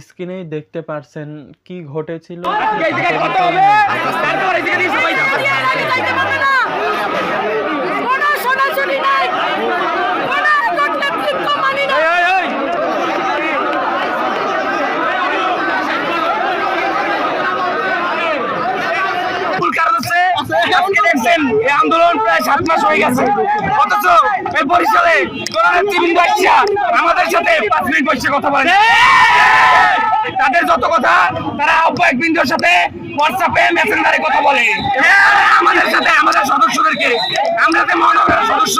স্ক্রিনেই দেখতে পারছেন কি ঘটেছিল। আন্দোলন প্রায় 7 মাস হয়ে গেছে, অথচ এই বরিশালে কোন নেতৃবৃন্দ আসছে আমাদের সাথে 5 মিনিট বসে কথা বলে। তাদের যত কথা তারা আহ্বায়ক বৃন্দের সাথে হোয়াটসঅ্যাপে মেসেঞ্জারে কথা বলে, আমাদের সাথে আমাদের সদস্যদেরকে, আমরা যে মহানগরের সদস্য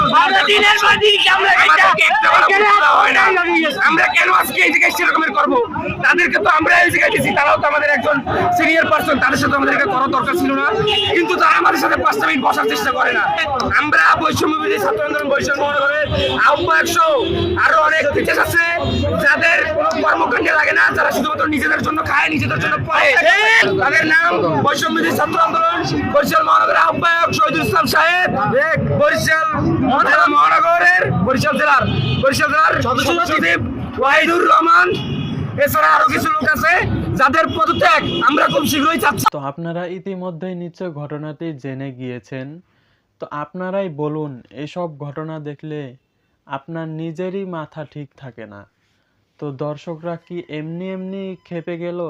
আমরা কেন আজকে এই জায়গায় সেরকমের করবো? তাদেরকে তো আমরা এই জায়গায় দিচ্ছি, তারাও তো আমাদের একজন সিনিয়র পার্সন, তাদের সাথে আমাদেরকে করার দরকার ছিল না, কিন্তু তারা আমাদের সাথে 5 মিনিট বসার চেষ্টা করে না। আমরা বৈষম্য বিরোধী ছাত্র আন্দোলন বরিশাল মহানগরের আহ্বায়ক সহ আরো অনেক বিশেষ আছে যাদের কোনো কর্মকাণ্ডে লাগে না, যারা শুধুমাত্র নিজেদের জন্য খায়, নিজেদের জন্য পড়ে। তাদের নাম বৈষম্য বিরোধী ছাত্র আন্দোলন বরিশাল মহানগরের আহ্বায়ক শহীদুল ইসলাম সাহেব, বরিশাল মহানগরের বরিশাল জেলার সচিব ওয়াহিদুর রহমান, এছাড়া আরো কিছু লোক আছে যাদের পদত্যাগ আমরা খুব শীঘ্রই চাচ্ছি। তো আপনারা ইতিমধ্যেই নিশ্চয় ঘটনাটি জেনে গিয়েছেন। তো আপনারাই বলুন, এসব ঘটনা দেখলে আপনার নিজেরই মাথা ঠিক থাকে না? তো দর্শকরা কি এমনি এমনি ক্ষেপে গেল?